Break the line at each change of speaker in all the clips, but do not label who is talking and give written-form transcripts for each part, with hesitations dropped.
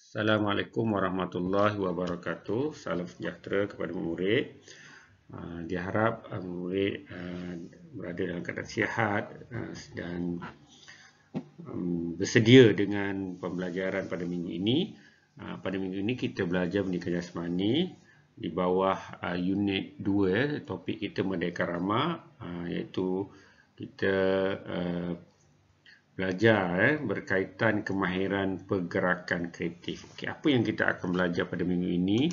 Assalamualaikum warahmatullahi wabarakatuh. Salam sejahtera kepada murid. Diharap murid berada dalam keadaan sihat dan bersedia dengan pembelajaran pada minggu ini. Pada minggu ini kita belajar pendidikan jasmani di bawah unit 2, topik kita Merdeka Ramah, iaitu kita belajar berkaitan kemahiran pergerakan kreatif. Okey, apa yang kita akan belajar pada minggu ini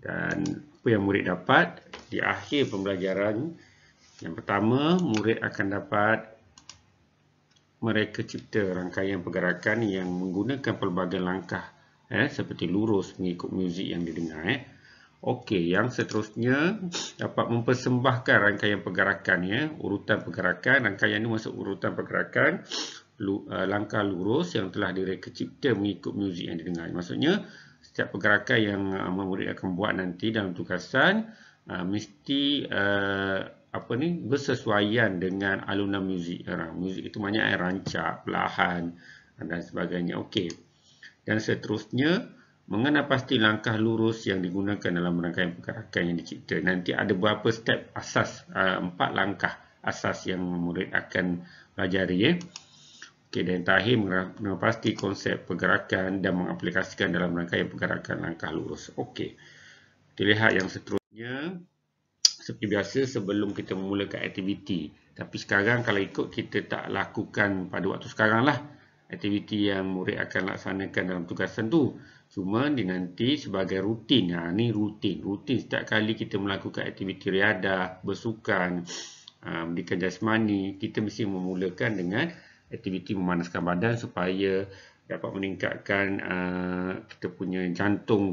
dan apa yang murid dapat di akhir pembelajaran. Yang pertama, murid akan dapat mereka cipta rangkaian pergerakan yang menggunakan pelbagai langkah seperti lurus mengikut muzik yang didengar. Okey, yang seterusnya dapat mempersembahkan rangkaian pergerakan, urutan pergerakan. Rangkaian ini masuk urutan pergerakan langkah lurus yang telah direka cipta mengikut muzik yang didengar. Maksudnya setiap pergerakan yang murid akan buat nanti dalam tugasan mesti bersesuaian dengan alunan muzik. Muzik itu banyak rancak, perlahan dan sebagainya. Okey. Dan seterusnya, mengenal pasti langkah lurus yang digunakan dalam rangkaian pergerakan yang dicipta. Nanti ada beberapa step asas, 4 langkah asas yang murid akan pelajari. Okey, dan terakhir mengenal pasti konsep pergerakan dan mengaplikasikan dalam rangkaian pergerakan langkah lurus. Okey, kita lihat yang seterusnya. Seperti biasa sebelum kita memulakan aktiviti. Tapi sekarang kalau ikut kita tak lakukan pada waktu sekarang lah aktiviti yang murid akan laksanakan dalam tugasan tu. Cuma nanti sebagai rutin. Ni rutin. Rutin setiap kali kita melakukan aktiviti riadah, bersukan, pendidikan jasmani, kita mesti memulakan dengan aktiviti memanaskan badan supaya dapat meningkatkan kita punya jantung,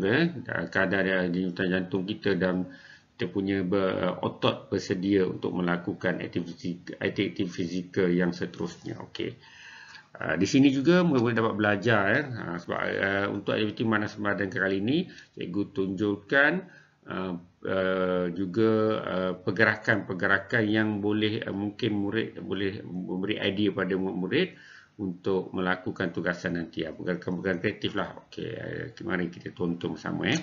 kadar denyutan jantung kita, dan kita punya otot bersedia untuk melakukan aktiviti fizikal yang seterusnya. Okey. Di sini juga murid dapat belajar sebab untuk aktiviti manas badan kali ini cikgu tunjukkan juga pergerakan-pergerakan yang boleh mungkin murid boleh memberi idea pada murid untuk melakukan tugasan nanti. Pergerakan-pergerakan kreatif lah. Okey, mari kita tonton bersama .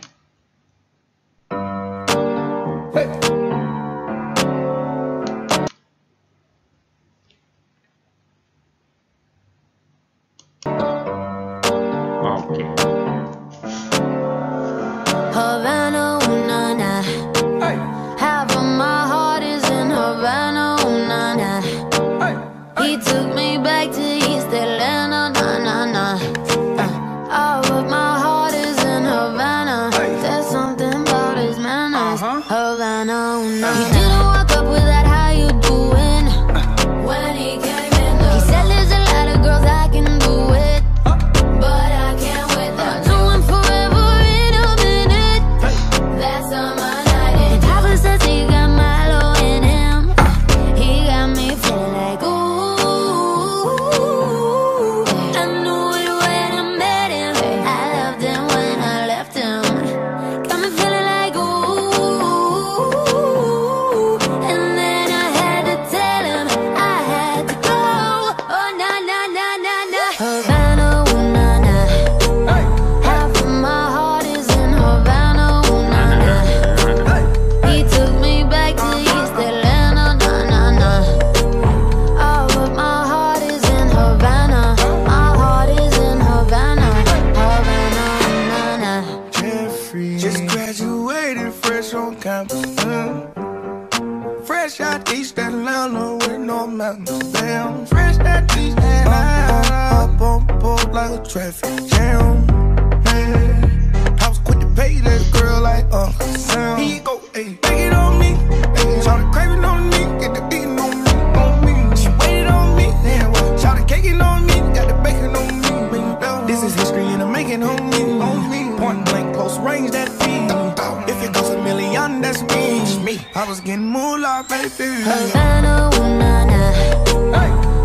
I was getting moolah, baby.
Havana, ooh, nah, nah.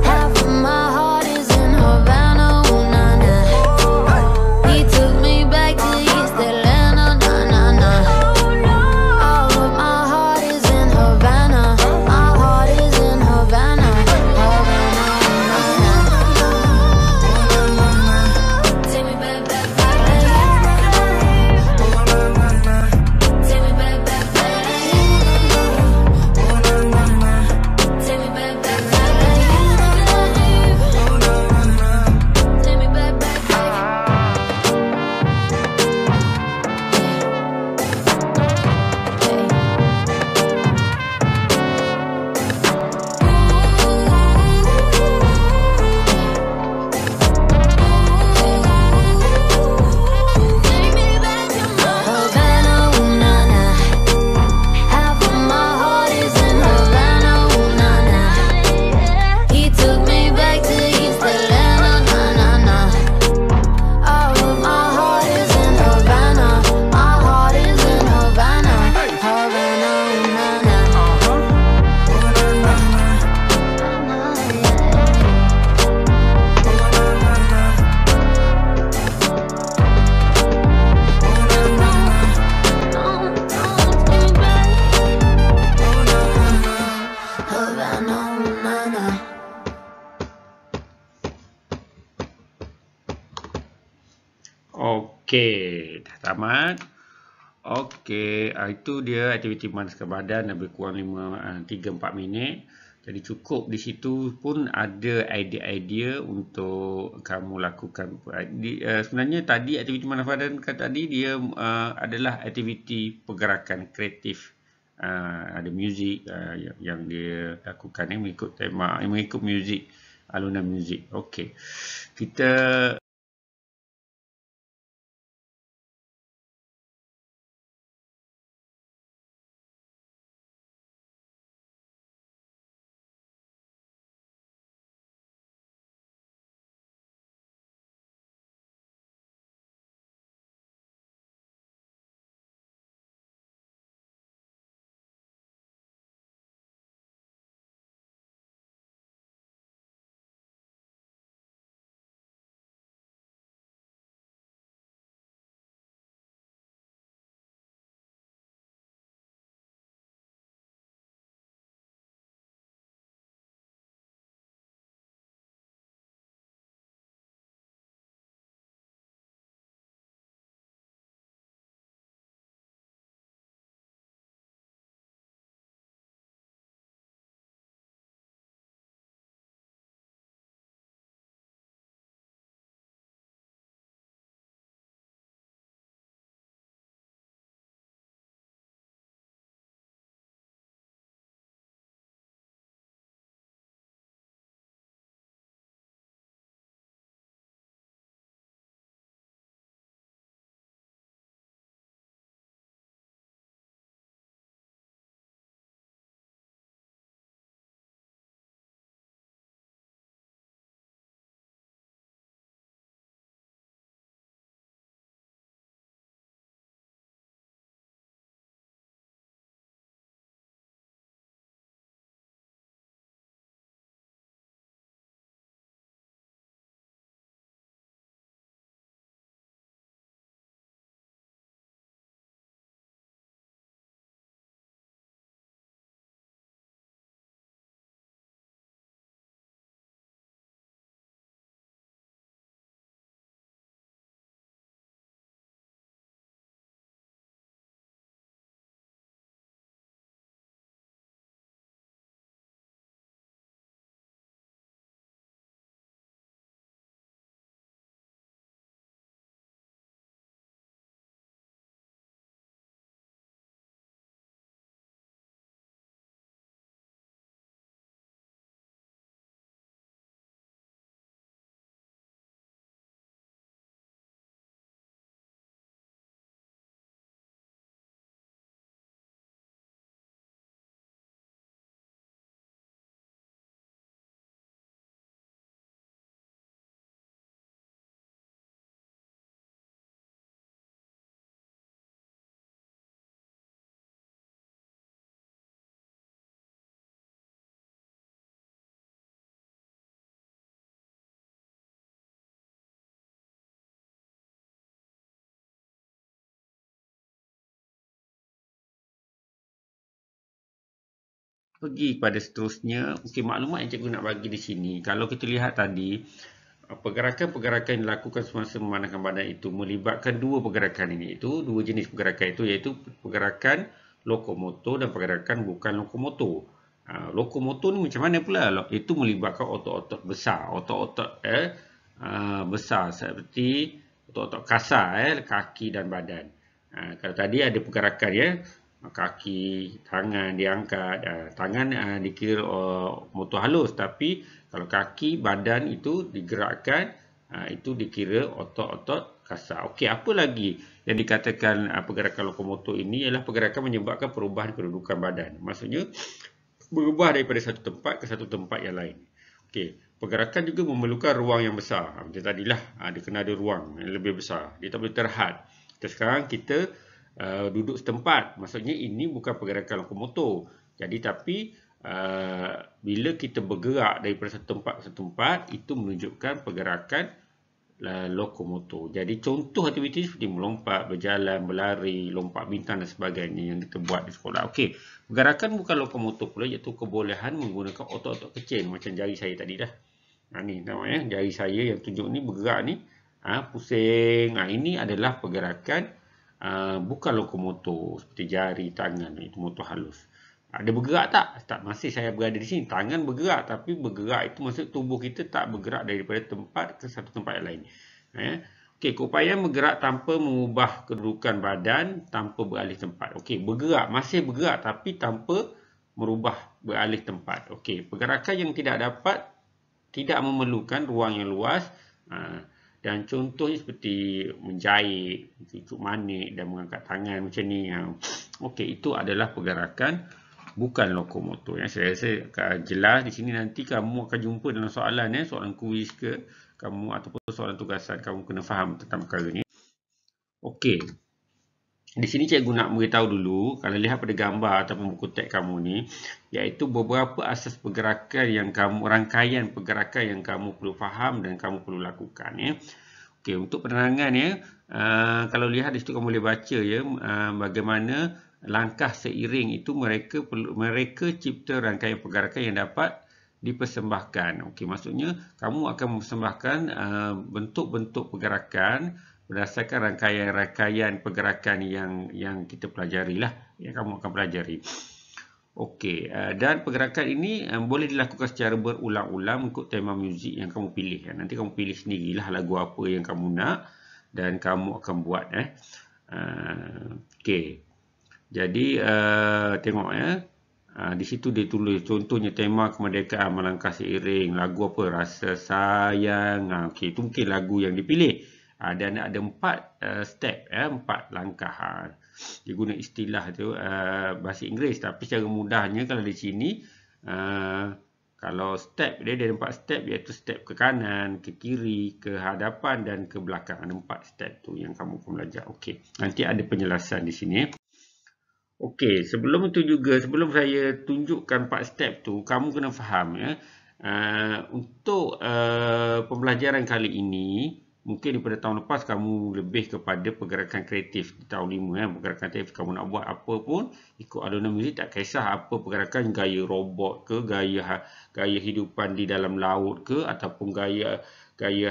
Half of my heart is in Havana, ooh, nah, nah. He took me back to East Atlanta, nah, nah, nah. All of my heart is in Havana. My heart is in Havana, Havana, ooh, nah, nah. Take me back.
Okey, dah tamat. Okey, itu dia aktiviti memanaskan badan lebih kurang 3-4 minit. Jadi cukup di situ pun ada idea-idea untuk kamu lakukan. Sebenarnya tadi aktiviti memanaskan badan tadi dia adalah aktiviti pergerakan kreatif. Ada muzik yang dia lakukan mengikut tema, mengikut muzik, alunan muzik. Okey. Kita pergi pada seterusnya. Okey, maklumat yang cikgu nak bagi di sini. Kalau kita lihat tadi, pergerakan-pergerakan yang dilakukan semasa memanaskan badan itu melibatkan dua pergerakan ini. Itu dua jenis pergerakan itu, iaitu pergerakan lokomotor dan pergerakan bukan lokomotor. Lokomotor ni macam mana pula? Itu melibatkan otot-otot besar. Otot-otot besar seperti otot-otot kasar, kaki dan badan. Kalau tadi ada pergerakan kaki, tangan diangkat, tangan dikira motor halus, tapi kalau kaki, badan itu digerakkan, itu dikira otot-otot kasar. Okey, apa lagi yang dikatakan pergerakan lokomotor ini ialah pergerakan menyebabkan perubahan kedudukan badan. Maksudnya berubah daripada satu tempat ke satu tempat yang lain. Okey, pergerakan juga memerlukan ruang yang besar. Macam tadilah, dia kena ada ruang yang lebih besar. Dia tak boleh terhad. Sekarang kita duduk setempat. Maksudnya ini bukan pergerakan lokomotor. Jadi tapi bila kita bergerak daripada satu tempat ke satu tempat, itu menunjukkan pergerakan lokomotor. Jadi contoh aktiviti seperti melompat, berjalan, berlari, lompat bintang dan sebagainya yang kita buat di sekolah. Okey, pergerakan bukan lokomotor pula, iaitu kebolehan menggunakan otot-otot kecil macam jari saya tadi dah. Ni namanya jari saya yang tunjuk ni bergerak ni. Pusing. Ini adalah pergerakan bukan lokomotor seperti jari, tangan. Itu motor halus. Ada bergerak tak? Tak, masih saya berada di sini. Tangan bergerak, tapi bergerak itu maksud tubuh kita tak bergerak daripada tempat ke satu tempat yang lain. Okey, keupayaan bergerak tanpa mengubah kedudukan badan, tanpa beralih tempat. Okey, bergerak, masih bergerak tapi tanpa merubah beralih tempat. Okey, pergerakan yang tidak memerlukan ruang yang luas. Dan contohnya seperti menjahit, cucuk manik dan mengangkat tangan macam ni. Okey, itu adalah pergerakan bukan lokomotor. Saya rasa jelas di sini. Nanti kamu akan jumpa dalam soalan, soalan kuis ke kamu ataupun soalan tugasan, kamu kena faham tentang perkara ni. Okey. Di sini cikgu nak beritahu dulu, kalau lihat pada gambar ataupun buku teks kamu ni, iaitu beberapa asas pergerakan yang rangkaian pergerakan yang kamu perlu faham dan kamu perlu lakukan. Okey, untuk penerangan kalau lihat di situ kamu boleh baca bagaimana langkah seiring itu mereka cipta rangkaian pergerakan yang dapat dipersembahkan. Okey, maksudnya kamu akan mempersembahkan bentuk-bentuk pergerakan berdasarkan rangkaian pergerakan yang kita pelajari lah, yang kamu akan pelajari. Okey, dan pergerakan ini boleh dilakukan secara berulang-ulang mengikut tema muzik yang kamu pilih. Nanti kamu pilih sendirilah lagu apa yang kamu nak dan kamu akan buat. Okey, jadi tengok di situ dia tulis contohnya tema kemerdekaan, melangkah seiring, lagu apa, rasa sayang. Okey, itu mungkin lagu yang dipilih. Dan ada 4 step, 4 langkah. Dia guna istilah tu bahasa Inggeris, tapi secara mudahnya kalau di sini kalau step dia ada 4 step, iaitu step ke kanan, ke kiri, ke hadapan dan ke belakang. Ada 4 step tu yang kamu akan belajar. Okey, nanti ada penjelasan di sini. Okey, sebelum saya tunjukkan 4 step tu, kamu kena faham untuk pembelajaran kali ini, mungkin daripada tahun lepas kamu lebih kepada pergerakan kreatif. Di tahun 5 pergerakan kreatif kamu nak buat apa pun ikut alunan muzik, tak kisah apa pergerakan, gaya robot ke, gaya hidupan di dalam laut ke, ataupun gaya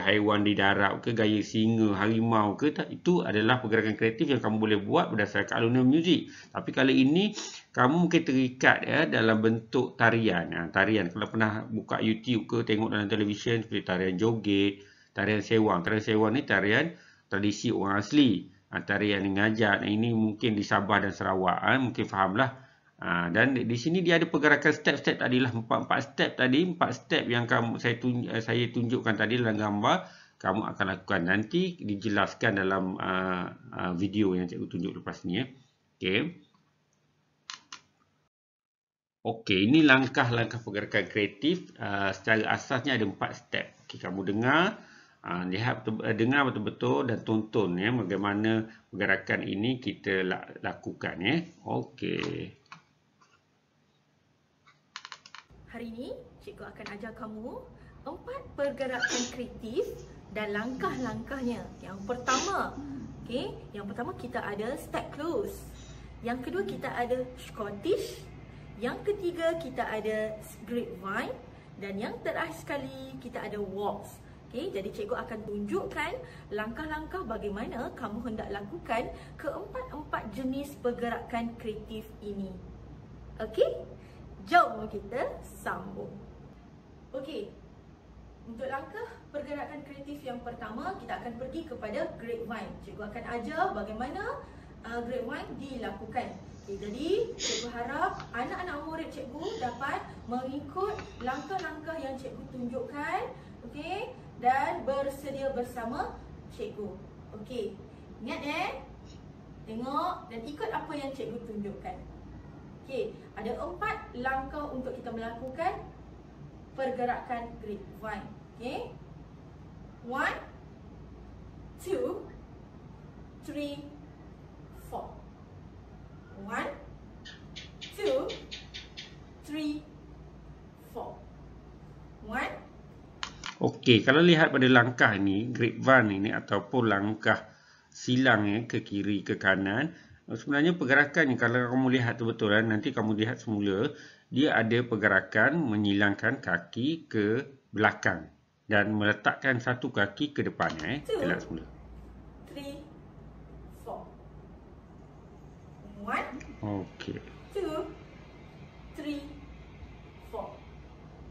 haiwan di darat ke, gaya singa, harimau ke, itu adalah pergerakan kreatif yang kamu boleh buat berdasarkan alunan muzik. Tapi kali ini kamu mungkin terikat dalam bentuk tarian. Tarian, kalau pernah buka YouTube ke tengok dalam televisyen seperti tarian joget, tarian sewang. Tarian sewang ni tarian tradisi orang asli. Tarian yang ngajak. Ini mungkin di Sabah dan Sarawak. Mungkin fahamlah. Dan di sini dia ada pergerakan step-step tadilah. 4 step tadi. 4 step yang saya tunjukkan tadi dalam gambar. Kamu akan lakukan. Nanti dijelaskan dalam video yang cikgu tunjuk lepas ni. Okey. Okey, ini langkah-langkah pergerakan kreatif. Secara asasnya ada 4 step. Okey, kamu dengar. Dengar betul-betul dan tonton bagaimana pergerakan ini kita lakukan. Okey.
Hari ini cikgu akan ajar kamu 4 pergerakan kreatif dan langkah-langkahnya. Yang pertama, kita ada step close. Yang kedua kita ada Scottish. Yang ketiga kita ada grapevine dan yang terakhir sekali kita ada waltz. Okey, jadi cikgu akan tunjukkan langkah-langkah bagaimana kamu hendak lakukan keempat-empat jenis pergerakan kreatif ini. Okey, jom kita sambung. Okey, untuk langkah pergerakan kreatif yang pertama, kita akan pergi kepada grapevine. Cikgu akan ajar bagaimana grapevine dilakukan. Okey, jadi cikgu harap anak-anak murid cikgu dapat mengikut langkah-langkah yang cikgu tunjukkan. Okey, dan bersedia bersama cikgu. Okey, ingat tengok dan ikut apa yang cikgu tunjukkan. Okey, ada 4 langkah untuk kita melakukan pergerakan grapevine. Okey, 1, 2, 3, 4. 1, 2, 3, 4. 1.
Okey, kalau lihat pada langkah ini, grapevine ini ataupun langkah silang ke kiri ke kanan, sebenarnya pergerakan kalau kamu lihat betul nanti kamu lihat semula dia ada pergerakan menyilangkan kaki ke belakang. dan meletakkan satu kaki ke depan. Kita lihat semula.
3, 4. 1,
Okey.
2, 3, 4.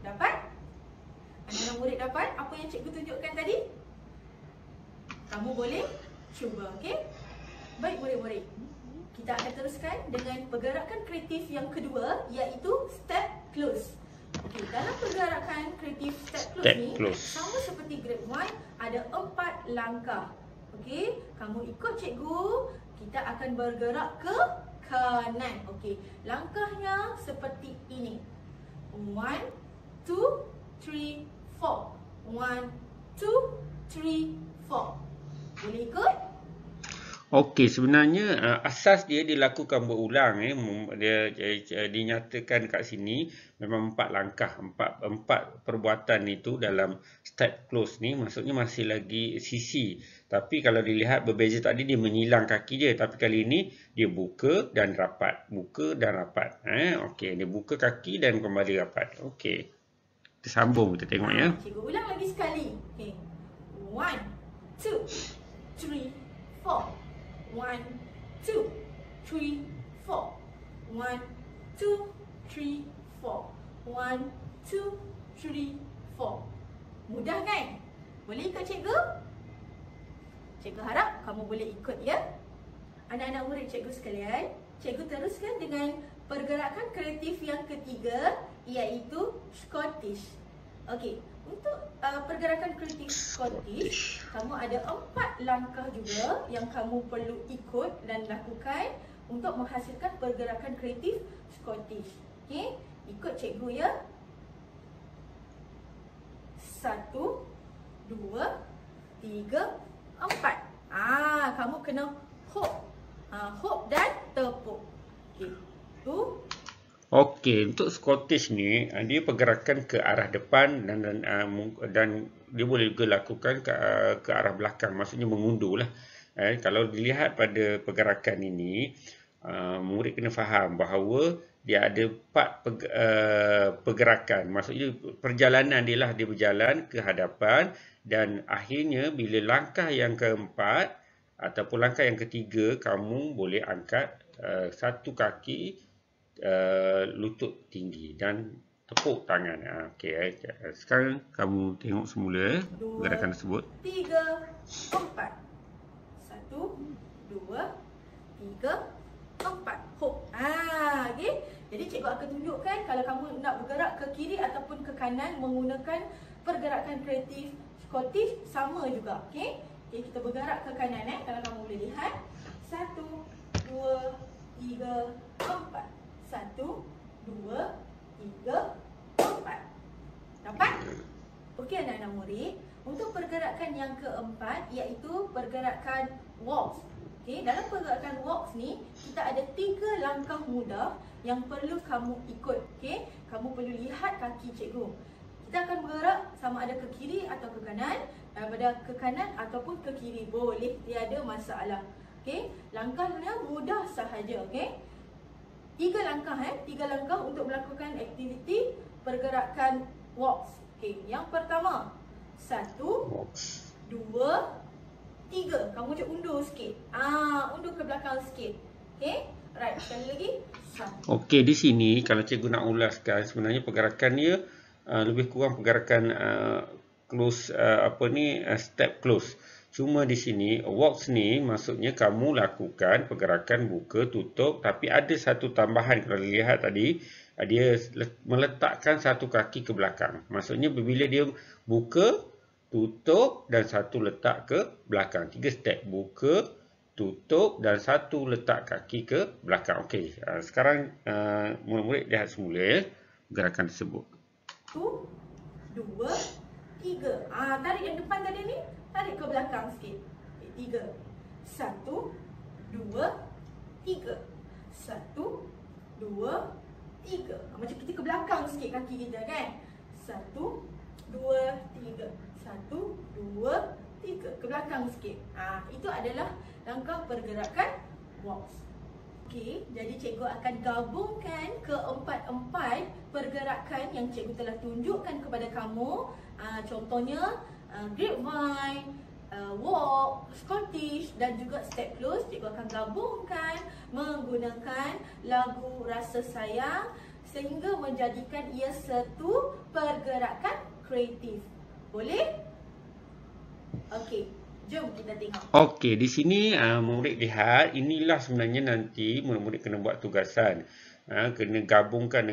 Dapat? Anak-anak murid dapat apa yang cikgu tunjukkan tadi? Kamu boleh cuba, okey? Baik murid-murid. Kita akan teruskan dengan pergerakan kreatif yang kedua, iaitu step close. Okey, dalam pergerakan kreatif step close sama seperti grade 1, ada 4 langkah. Okey, kamu ikut cikgu, kita akan bergerak ke kanan. Okey, langkahnya seperti ini. 1, 2, 3, 4. 1, 2, 3, 4. Boleh ikut?
Okey, sebenarnya asas dia dilakukan berulang. Dia dinyatakan kat sini memang 4 langkah, 4 perbuatan itu dalam step close ni, maksudnya masih lagi sisi. Tapi kalau dilihat berbeza tadi dia menyilang kaki dia, tapi kali ini dia buka dan rapat, buka dan rapat. Okey, dia buka kaki dan kembali rapat. Okey. Kita sambung, kita tengok ya.
Cikgu ulang lagi sekali. Okey. 1, 2, 3, 4. 1, 2, 3, 4. 1, 2, 3, 4. 1, 2, 3, 4. Mudah kan? Boleh ikut cikgu? Cikgu harap kamu boleh ikut ya. Anak-anak murid cikgu sekalian, cikgu teruskan dengan pergerakan kreatif yang ketiga, iaitu Scottish. Okey, untuk pergerakan kreatif Scottish, kamu ada 4 langkah juga yang kamu perlu ikut dan lakukan untuk menghasilkan pergerakan kreatif Scottish. Okey, ikut cikgu ya. 1, 2, 3, 4. Kamu kena hop. Hop dan tepuk. Okey. Tu.
Okey, untuk Scottish ni dia pergerakan ke arah depan dan dia boleh juga lakukan ke arah belakang, maksudnya mengundur lah. Kalau dilihat pada pergerakan ini, murid kena faham bahawa dia ada 4 pergerakan, maksudnya perjalanan dia lah, dia berjalan ke hadapan dan akhirnya bila langkah yang keempat ataupun langkah yang ketiga, kamu boleh angkat satu kaki lutut tinggi dan tepuk tangan. Okey, sekarang kamu tengok semula gerakan tersebut.
3, 4. 1, 2, 3, 4. Hop. Okey. Jadi cikgu akan tunjukkan kalau kamu nak bergerak ke kiri ataupun ke kanan menggunakan pergerakan kreatif Scottish sama juga. Okey. Okey, kita bergerak ke kanan kalau kamu boleh lihat. 1, 2, 3, 4. 1, 2, 3, 4. Dapat? Okey anak-anak murid, untuk pergerakan yang keempat iaitu pergerakan waltz. Okey, dalam pergerakan waltz ni kita ada 3 langkah mudah yang perlu kamu ikut. Okey, kamu perlu lihat kaki cikgu. Kita akan bergerak sama ada ke kiri atau ke kanan, daripada ke kanan ataupun ke kiri, boleh, tiada masalah. Okey, langkahnya mudah sahaja. Okey. 3 langkah 3 langkah untuk melakukan aktiviti pergerakan waltz. Okey, yang pertama. 1, 2, 3. Kamu macam undur sikit. Undur ke belakang sikit. Okey. Right, sekali lagi. 1.
Okey, di sini kalau cikgu nak ulaskan, sebenarnya pergerakan dia lebih kurang pergerakan close step close. Cuma di sini waltz ni maksudnya kamu lakukan pergerakan buka tutup, tapi ada satu tambahan. Kalau dilihat tadi, dia meletakkan satu kaki ke belakang. Maksudnya bila dia buka, tutup dan satu letak ke belakang. 3 step, buka, tutup dan satu letak kaki ke belakang. Okey, sekarang murid-murid lihat semula ya gerakan tersebut.
1, 2, 3. Tarik yang depan tadi ni, tarik ke belakang sikit. 3. 1, 2, 3. 1, 2, 3. Macam kita ke belakang sikit kaki kita kan. 1, 2, 3. 1, 2, 3. Ke belakang sikit. Itu adalah langkah pergerakan waltz. Okey, jadi cikgu akan gabungkan keempat-empat pergerakan yang cikgu telah tunjukkan kepada kamu. Contohnya grapevine, walk, Scottish dan juga step close. Cikgu akan gabungkan menggunakan lagu Rasa Sayang sehingga menjadikan ia satu pergerakan kreatif. Boleh? Okey, jom kita tengok.
Okey, di sini murid lihat, inilah sebenarnya nanti murid-murid kena buat tugasan. Kena gabungkan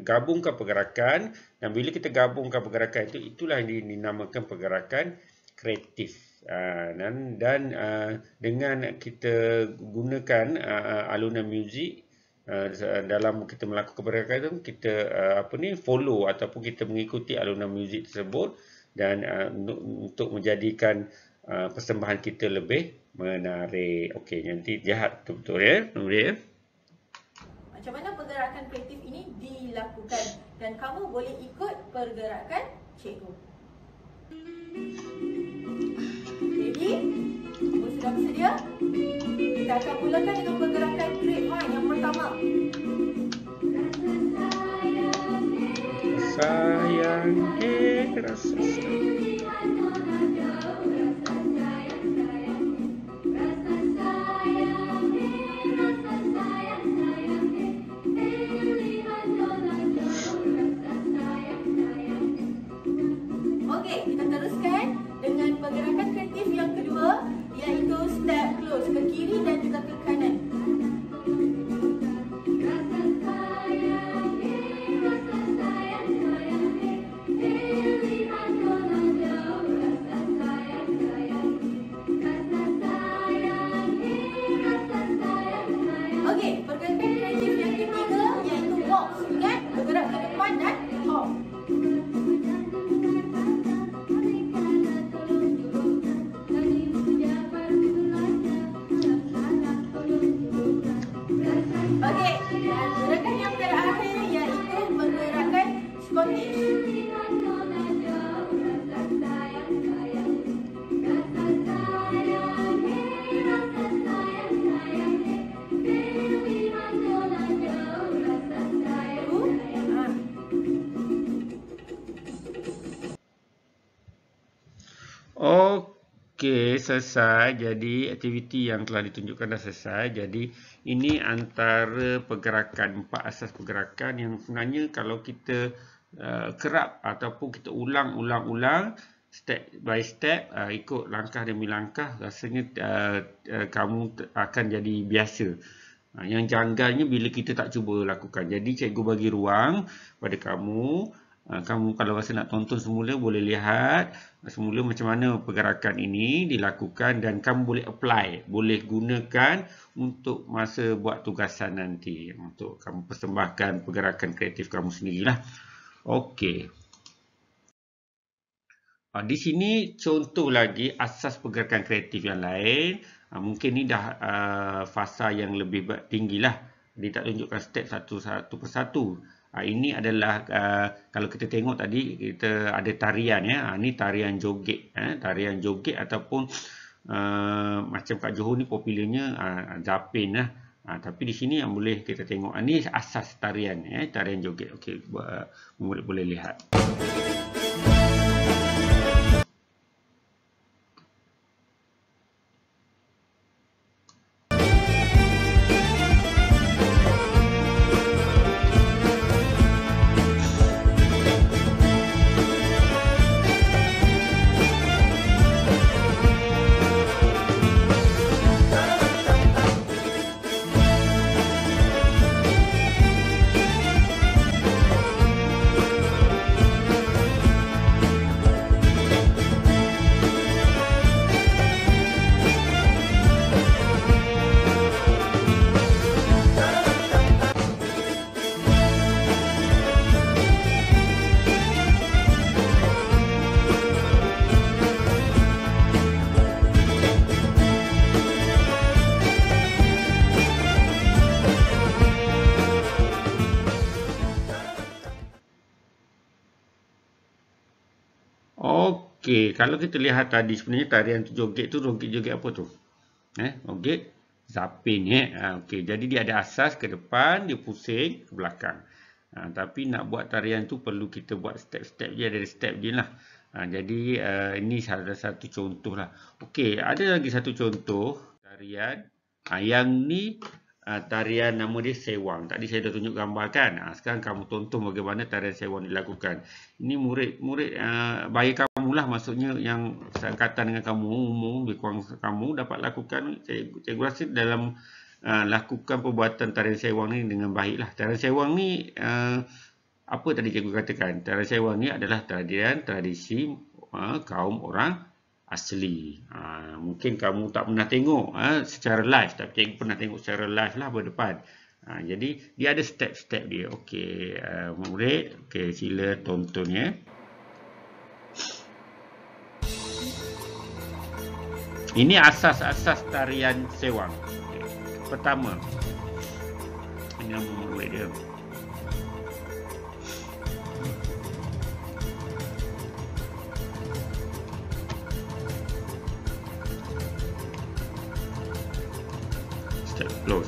gabungkan pergerakan, dan bila kita gabungkan pergerakan itu, itulah yang dinamakan pergerakan kreatif. Dan dengan kita gunakan alunan muzik dalam kita melakukan pergerakan itu, kita follow ataupun kita mengikuti alunan muzik tersebut, dan untuk menjadikan persembahan kita lebih menarik. Okey, nanti lihat betul-betul ya, murid.
Macam mana pergerakan kreatif ini dilakukan, dan kamu boleh ikut pergerakan cikgu. Ready? Kamu sudah bersedia? Kita akan mulakan dengan pergerakan grapevine yang pertama.
Sayang, rasa sayang.
Okey, kita teruskan dengan pergerakan kreatif yang kedua, iaitu step close ke kiri dan juga ke kanan. Okey, pergerakan kreatif yang ketiga iaitu walk. Ingat, bergerak ke depan dan hop. Okey, dan gerakan yang terakhir iaitu pergerakan Scottish.
Okey, selesai. Jadi aktiviti yang telah ditunjukkan dah selesai. Jadi ini antara pergerakan, 4 asas pergerakan yang sebenarnya kalau kita kerap ataupun kita ulang-ulang step by step, ikut langkah demi langkah, rasanya kamu akan jadi biasa. Yang janggalnya bila kita tak cuba lakukan. Jadi cikgu bagi ruang pada kamu. Kamu kalau rasa nak tonton semula, boleh lihat semula macam mana pergerakan ini dilakukan, dan kamu boleh apply, boleh gunakan untuk masa buat tugasan nanti, untuk kamu persembahkan pergerakan kreatif kamu sendirilah. Okey. Di sini contoh lagi asas pergerakan kreatif yang lain. Mungkin ni dah fasa yang lebih tinggilah. Dia tak tunjukkan step satu persatu. Ini adalah kalau kita tengok tadi kita ada tarian ya. Ini tarian joget, tarian joget ataupun macam kat Johor ni popularnya zapin lah. Tapi di sini yang boleh kita tengok ini asas tarian ya, tarian joget. Okey, murid boleh lihat. Okey, kalau kita lihat tadi sebenarnya tarian joget tu joget apa tu? Joget zapin. Okey, jadi dia ada asas ke depan, dia pusing ke belakang. Tapi nak buat tarian tu perlu kita buat step-step je, ada step je lah. Jadi ini salah satu contoh lah. Okey, ada lagi satu contoh tarian. Yang ni tarian nama dia sewang. Tadi saya dah tunjuk gambar kan. Sekarang kamu tonton bagaimana tarian sewang dilakukan. Ini murid-murid baya kamu lah, maksudnya yang seangkatan dengan kamu, umum lebih kurang kamu dapat lakukan. Cikgu rasa dalam lakukan perbuatan tarian sewang ni dengan baik lah. Tarian sewang ni apa tadi cikgu katakan? Tarian sewang ni adalah tarian tradisi kaum orang asli. Mungkin kamu tak pernah tengok secara live, tapi cikgu pernah tengok secara live lah berdepan. Jadi dia ada step-step dia. Okey, murid, okey, sila tonton ya. Ini asas-asas tarian sewang. Pertama, ini nama murid dia. Step close.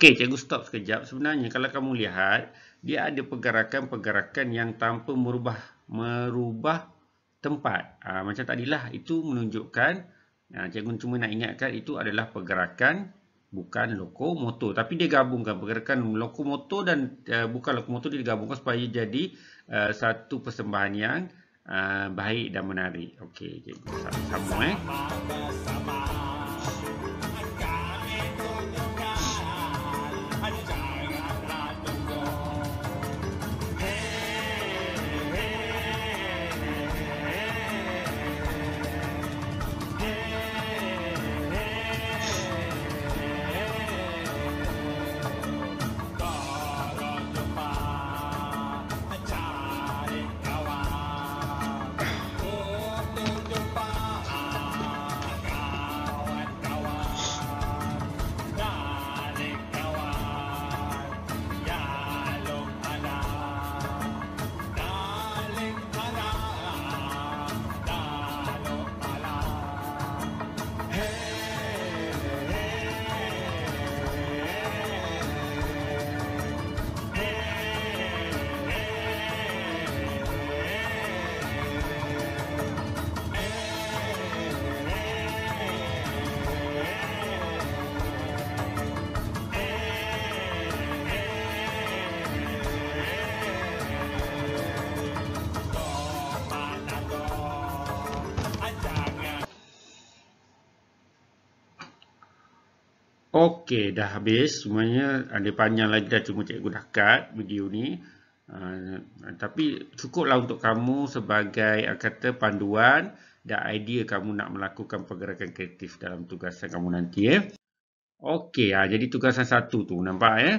Okey, cikgu stop sekejap. Sebenarnya kalau kamu lihat, dia ada pergerakan-pergerakan yang tanpa merubah tempat. Macam tadilah, itu menunjukkan, cikgu cuma nak ingatkan itu adalah pergerakan bukan lokomotor. Tapi dia gabungkan pergerakan lokomotor dan bukan lokomotor, dia gabungkan supaya jadi satu persembahan yang baik dan menarik. Okey, cikgu sambung Okey, dah habis semuanya. Ada panjang lagi dah, cuma cikgu dah cut video ni. Tapi cukuplah untuk kamu sebagai kata panduan dan idea kamu nak melakukan pergerakan kreatif dalam tugasan kamu nanti. Okey, jadi tugasan 1 tu nampak ya.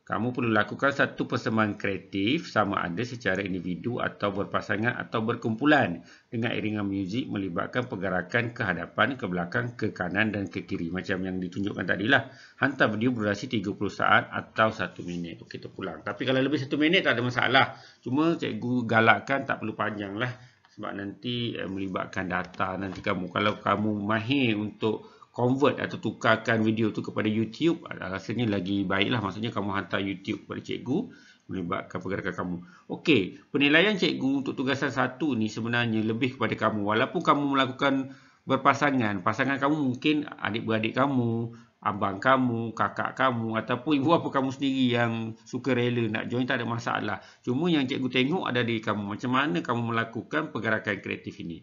Kamu perlu lakukan satu persembahan kreatif sama ada secara individu atau berpasangan atau berkumpulan dengan iringan muzik melibatkan pergerakan ke hadapan, ke belakang, ke kanan dan ke kiri. Macam yang ditunjukkan tadilah. Hantar video berdurasi 30 saat atau 1 minit. Okey, terpulang. Tapi kalau lebih 1 minit tak ada masalah. Cuma cikgu galakkan tak perlu panjang lah. Sebab nanti melibatkan data nanti kamu. Kalau kamu mahir untuk convert atau tukarkan video tu kepada YouTube, rasanya lagi baiklah. Maksudnya kamu hantar YouTube kepada cikgu melibatkan pergerakan kamu. Okey, penilaian cikgu untuk tugasan 1 ni sebenarnya lebih kepada kamu. Walaupun kamu melakukan berpasangan, pasangan kamu mungkin adik-beradik kamu, abang kamu, kakak kamu ataupun ibu bapa kamu sendiri yang suka rela nak join, tak ada masalah. Cuma yang cikgu tengok ada diri kamu. Macam mana kamu melakukan pergerakan kreatif ini.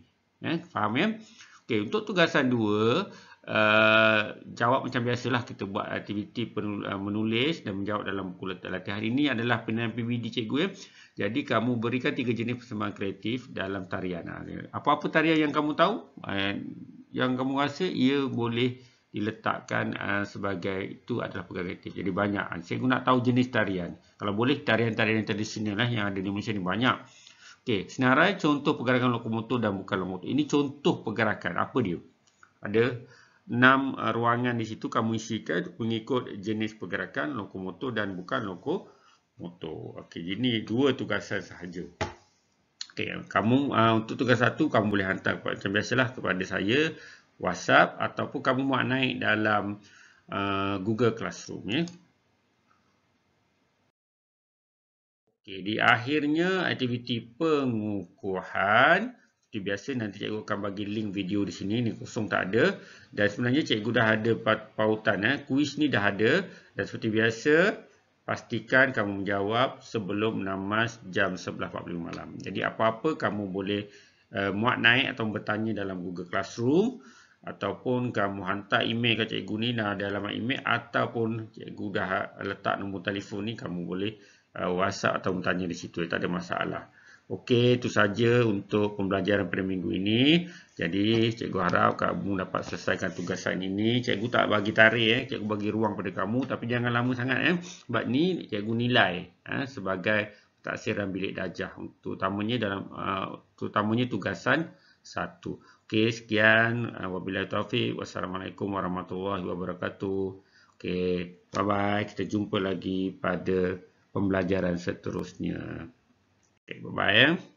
Faham ya? Okey, untuk tugasan 2, jawab macam biasalah, kita buat aktiviti menulis dan menjawab dalam buku latihan. Hari ini adalah penilaian PBD cikgu ya. Jadi kamu berikan 3 jenis persembahan kreatif dalam tarian. Apa-apa tarian yang kamu tahu, yang kamu rasa ia boleh diletakkan sebagai itu adalah perkara kreatif. Jadi banyak. Cikgu nak tahu jenis tarian. Kalau boleh tarian-tarian tradisional lah yang ada di Malaysia ni banyak. Okey, senarai contoh pergerakan lokomotor dan bukan lokomotor. Ini contoh pergerakan. Apa dia? Ada 6 ruangan di situ, kamu isikan mengikut jenis pergerakan lokomotor dan bukan lokomotor. Okey, ini 2 tugasan sahaja. Okey, kamu untuk tugas 1 kamu boleh hantar macam biasalah kepada saya WhatsApp ataupun kamu muat naik dalam Google Classroom ya. Okey, di akhirnya aktiviti pengukuhan seperti biasa nanti cikgu akan bagi link video di sini, ni kosong tak ada, dan sebenarnya cikgu dah ada pautan kuis ni dah ada, dan seperti biasa pastikan kamu menjawab sebelum namas jam 11.45 malam. Jadi apa-apa kamu boleh muat naik atau bertanya dalam Google Classroom, ataupun kamu hantar email ke cikgu ni ada alamat email, ataupun cikgu dah letak nombor telefon ni, kamu boleh WhatsApp atau bertanya di situ, tak ada masalah. Okey, itu saja untuk pembelajaran pada minggu ini. Jadi cikgu harap kamu dapat selesaikan tugasan ini. Cikgu tak bagi tarikh cikgu bagi ruang pada kamu, tapi jangan lama sangat sebab ni cikgu nilai sebagai taksiran bilik darjah, terutamanya tugasan 1. Okey, sekian. Wabillahi taufiq. Wassalamualaikum warahmatullahi wabarakatuh. Okey, bye-bye. Kita jumpa lagi pada pembelajaran seterusnya. Okey, bye-bye